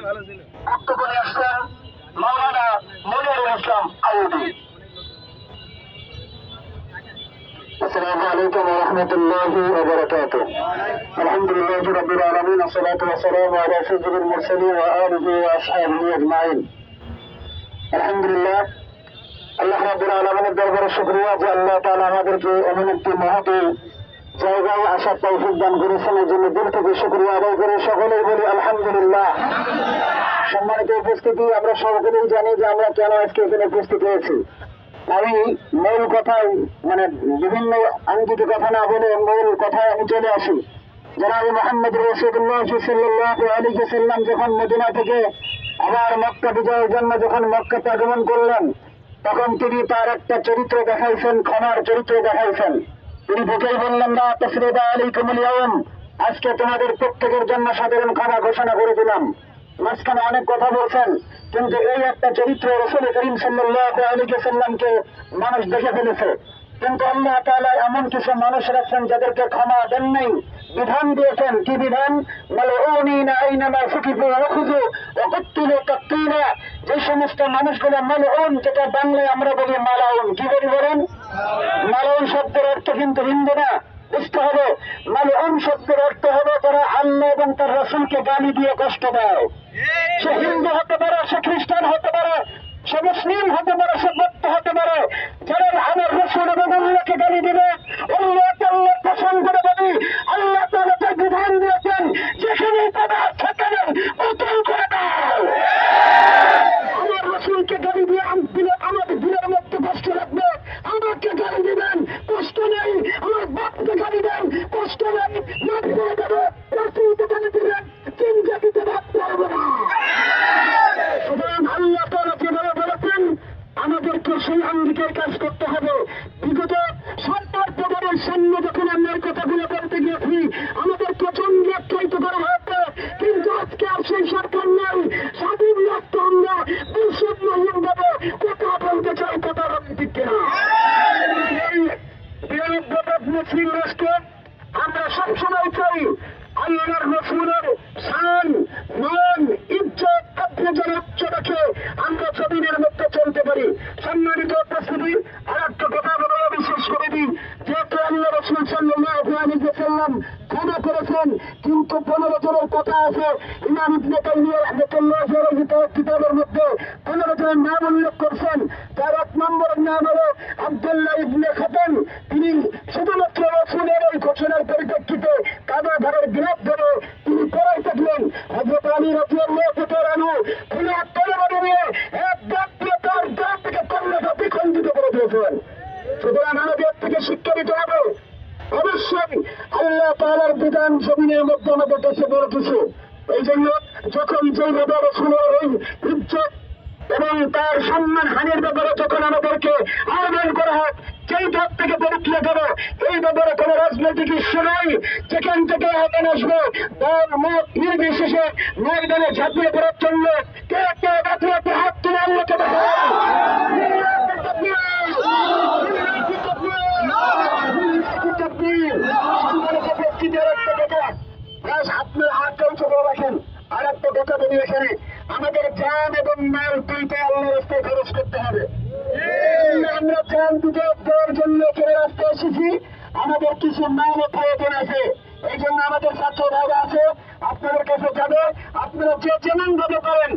বক্তব্য নিয়ে আসছেন মাওলানা মনিরুল ইসলাম আইয়ুবী। السلام عليكم ورحمة الله وبركاته. الحمد لله رب العالمين، والصلاة والسلام على سيد المرسلين وآله وأصحابه أجمعين. الحمد لله, আল্লাহ রাব্বুল আলামিনের দরবারে শুকরিয়া যে আল্লাহ তাআলা আমাদেরকে এমন একটি মহতী জায়গায় আসার তৌফিক দান করেছেন। এর জন্য দিল থেকে শুকরিয়া আদায় করে সকলেই বলি আলহামদুলিল্লাহ। সম্মানিত উপস্থিতি, আমরা সকলেই জানি যে আমরা কেন আজকে এখানে উপস্থিত হয়েছি। আমি মূল কথায় বিভিন্ন আঙ্গিক কথা না বলে মূল কথায় আমি চলে আসি। জনাব মুহাম্মদ রাসূলুল্লাহ সাল্লাল্লাহু আলাইহি ওয়াসাল্লাম যখন মদিনা থেকে আবার মক্কা বিজয়ের জন্য যখন মক্কাতে আগমন করলেন, তখন তিনি তার একটা চরিত্র দেখাইছেন, ক্ষমার চরিত্র দেখাইছেন। তিনি বুঝেই বললেন, লা তাসরিবা আলাইকুমুল ইয়াওম, আজকে তোমাদের প্রত্যেকের জন্য সাধারণ ক্ষমা ঘোষণা করে দিলাম। মাঝখানে অনেক কথা বলছেন, কিন্তু এই একটা চরিত্র রাসূল করিম সাল্লাল্লাহু আলাইহি ওয়াসাল্লামকে মানুষ দেখে ফেলেছে। কিন্তু আল্লাহ তাআলা এমন কিছু মানুষ রাখছেন যাদেরকে ক্ষমা দেন নাই, বিধান দিয়েছেন। কি বিধান? মালউনিনা আইনামা সুকিফু ওয়াখুযু ওয়া কুতিলু তাকতীলা। যে সমস্ত মানুষগুলো মালউন, যেটা বাংলায় আমরা বলি মালাউন। কি বলেন? মালাউন শব্দের অর্থ কিন্তু হিন্দু না, বুঝতে হবে। মালউন শব্দের অর্থ হলো যারা আল্লাহ এবং তার রাসূলকে গালি দিয়ে কষ্ট দেয়। সে হিন্দু হতে পারে, সে খ্রিস্টান হতে পারে, সে মুসলিম হতে পারে, সে বৌদ্ধ হতে পারে। যারা আমার রাসূল এবং আল্লাহকে গালি দিবে, আল্লাহকে আল্লাহ পছন্দ করে বলি, আল্লাহ তাআলা তার বিধান দিয়েছেন, যেখানে তারা সেখানে উত্তর করে দাও। আমার রাসূলকে গালি দিয়ে আমাদের দিলের মধ্যে কষ্ট লাগবে। আমাকে গালি দিবেন, কষ্ট নেই। আমার বাপকে গালি দেন, কষ্ট নেই। মাফ করে দেবে। রাসূলকে গালি দিবেন, তিন জাতিতে ভাগ করবো না। সুতরাং আল্লাহ তাআলা যেভাবে বলেছেন, আমাদেরকে সেই আঙ্গিকের কাজ করতে হবে। বিগত সরকার প্রধানের সামনে যখন আমরা এই কথাগুলো বলতে গিয়েছি, আমাদের প্রচন্ড আখ্যায়িত করা হয়েছে। কিন্তু আজকে আর সেই সরকার নেই। স্বাধীন রাষ্ট্র আমরা বিশুদ্ধহীনভাবে কথা বলতে চাই, কথা বলতে কিনা। মুসলিম রাষ্ট্র আমরা সবসময় চাই আল্লাহর রাসূলের শান, মান, ইজ্জত, আব্রুজার উচ্চ রেখে আমরা জমিনের মধ্যে চলতে পারি। সম্মানিত উপস্থিতি, আর একটা কথা বলে বিশেষ করে দিই, যেহেতু আল্লাহ রাসূল সাল্লাল্লাহু আলাইহি ওয়াসাল্লাম ক্ষমা করেছেন, কিন্তু 15 জনের কথা আছে। ইমাম ইবনে তাইমিয়া রাহমাতুল্লাহি আলাইহি তার কিতাবের মধ্যে 15 জনের নাম উল্লেখ করছেন। তার এক নম্বরের নাম হলো আব্দুল্লাহ ইবনে খাতান। তিনি শুধুমাত্র রাসূলের এই ঘোষণার পরিপ্রেক্ষিতে কাবা ঘরের গিলাফ ধরে তিনি পড়াই থাকলেন। হযরত আলী রাদিয়াল্লাহু তাআলা আনহু তিনি তরবারি নিয়ে এক দাঁত দিয়ে তার দাঁত থেকে কর্ণটা বিখণ্ডিত করে দিয়েছেন। সুতরাং আমাদের থেকে শিক্ষা দিতে হবে, অবশ্যই আল্লাহ তাআলার বিধান জমিনের মধ্যে আমাদের কাছে বড় কিছু। এই জন্য যখন যেভাবে রাসূলের এই ইজ্জত এবং তার সম্মান হানির ব্যাপারে যখন আমাদেরকে আহ্বান করা হয়, যেই পথ থেকে পরিত্যাগ করো, এই ব্যাপারে কোনো রাজনৈতিক ইস্যু নয়। যেখান থেকে আহ্বান আসবে, দল মত নির্বিশেষে ময়দানে ঝাঁপিয়ে পড়ার জন্য কে কে বাঁচিয়ে হাত তুলে আল্লাহকে আপনার হাতটাই ছোট রাখেন। আর একটা কথা বলি, এখানে আমাদের জান এবং মাল দুইটাই আল্লাহর রাস্তায় খরচ করতে হবে। আমরা জান দুটো দেওয়ার জন্য এখানে রাস্তায় এসেছি, আমাদের কিছু মালও প্রয়োজন আছে। এই জন্য আমাদের ছাত্র ভাইরা আছে, আপনাদের কাছে যাবে। আপনারা যে যেমন ভাবে করেন,